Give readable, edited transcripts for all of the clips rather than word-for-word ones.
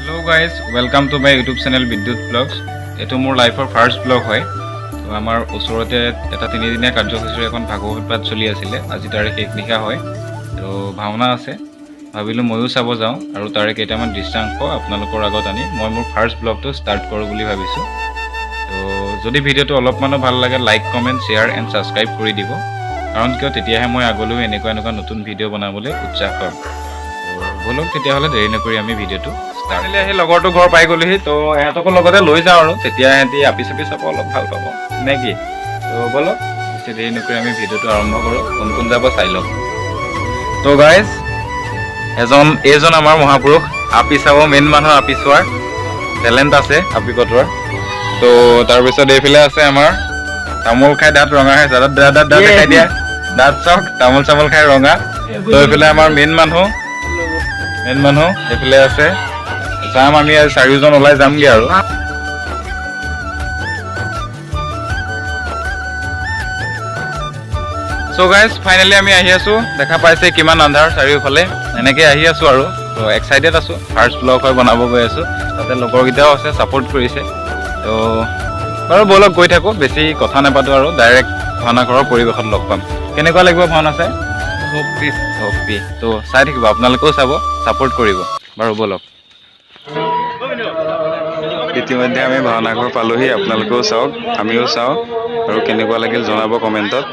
Hello guys welcome to my YouTube channel Vidyut blogs. ये more lifer first blog है। तो आम ऊरते एट 3 दिनिया कार्यसूची भागवत पाठ चलि आছিলে। आज तारे शेष निशा है। तो भावना आसे भाविलो मयो चाब जाऊँ और तारे केइटामान दृश्यांश आपनालोकर आगत आनी मैं मोर फार्स्ट ब्लग तो स्टार्ट करूँ बुली भाविছোঁ। तो जदि भिडिओ अलपमानो भाल लागे like comment share and subscribe कर दी कारण क्यों तेतियाहे मैं आगলৈ এনেকুৱা নতুন ভিডিও বনাবলৈ উৎসাহ পাম। बोलक तेतियाह'ले देरी नकरि आमी भिडिओটো स्टार्ट करले हे लगरটো घर पाइ गलिहि। तो एहतको लगते লৈ যাওঁ আৰু তেতিয়া এহেঁতি আপি চাপি চাব অলপ ভাল পাব নে কি। তো बोलक বেছি দেৰি নকৰি আমি ভিডিওটো আৰম্ভ কৰোঁ। কোন কোন যাব চাই লওক। তো গাইজ এইজন আমাৰ মহাপুৰুষ আপি চাব মেইন মানুহ আপি চোৱাৰ টেলেণ্ট আছে আপি কটোৱাৰ। তো তাৰপিছত এইফালে আছে আমাৰ তামোল খাই দাঁত ৰঙা হৈ দাঁত দেখাই দিয়া দাঁত চাওক তামোল চামোল খাই ৰঙা। তো এইফালে আমাৰ মেইন মানুহ এইফালে আছে যাম আমি আজি 4জন ওলাই যামগে আৰু। সো গাইজ ফাইনালি আমি আহি আছো। দেখা পাইছে কিমান আন্ধাৰ চাৰিওফালে এনেকৈ আহি আছো আৰু। তো এক্সাইটেড আছো ফাৰ্ষ্ট ব্লগ হয় বনাব গৈ আছো। তাতে লগৰকেইটাও আছে ছাপোৰ্ট কৰিছে। তো বাৰু বলক গৈ থাকো বেছি কথা নাপাতো আৰু ডাইৰেক্ট ভাওনা ঘৰৰ পৰিৱেশত লগ পাম। কেনেকুৱা লাগিব ভাওনা চাই হপি। তো চাই থাকিব আপোনালোকেও চাব ছাপোৰ্ট কৰিব বাৰু বলক। ইতিমধ্যে আমি ভাওনা ঘৰ পালোহি। আপোনালোকেও চাওক আমিও চাওঁ আৰু কেনেকুৱা লাগিল জনাব কমেণ্টত।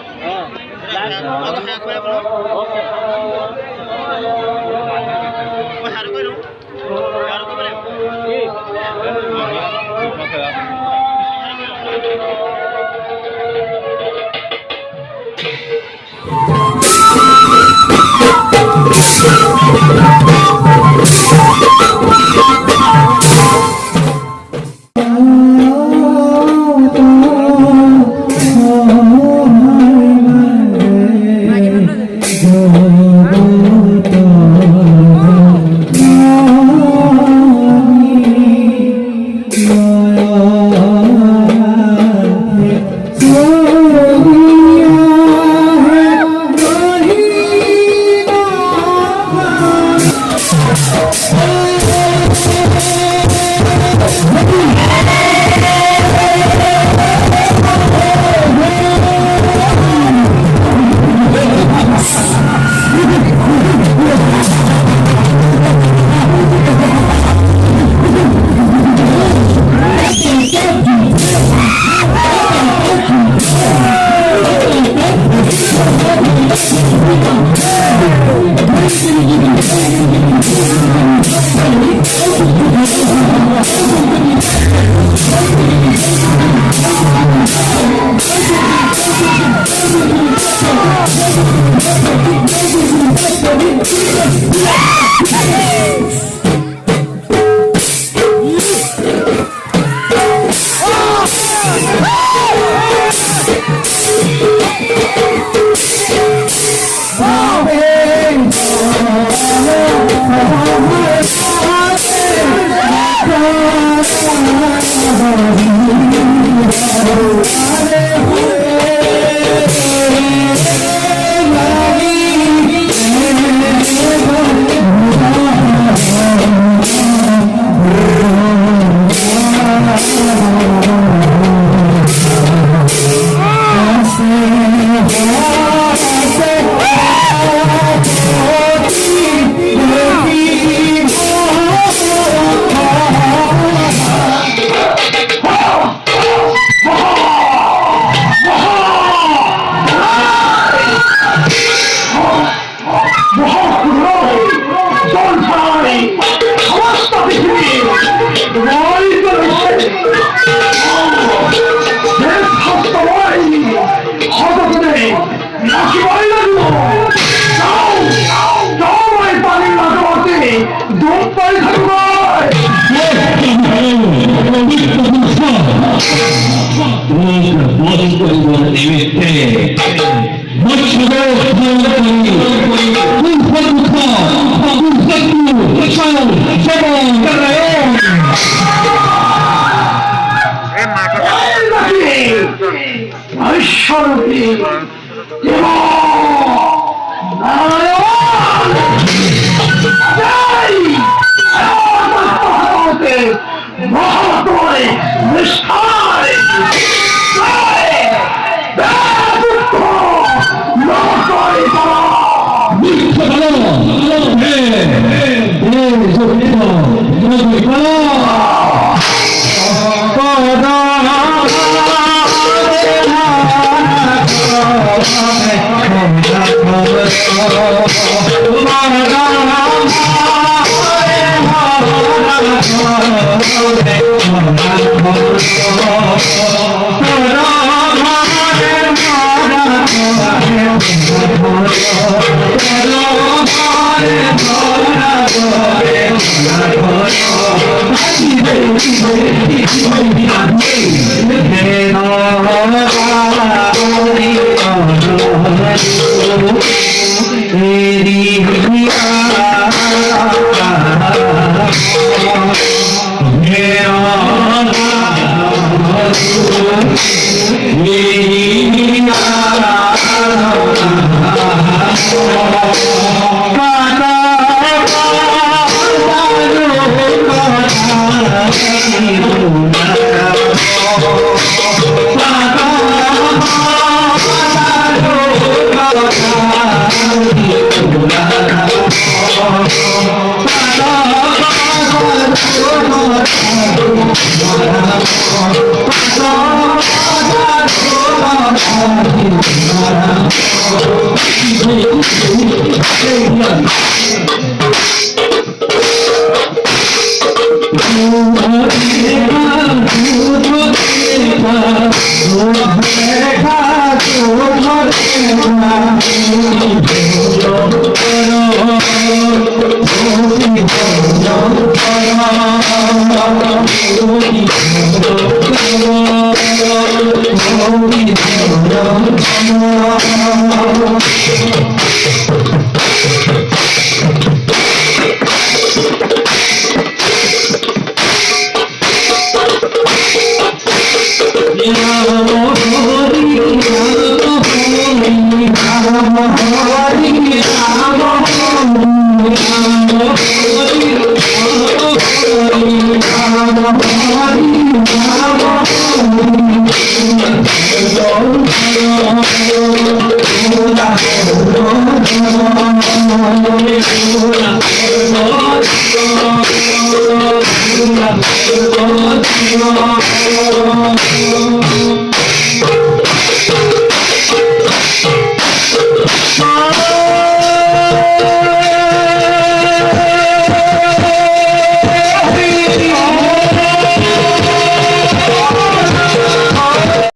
Oh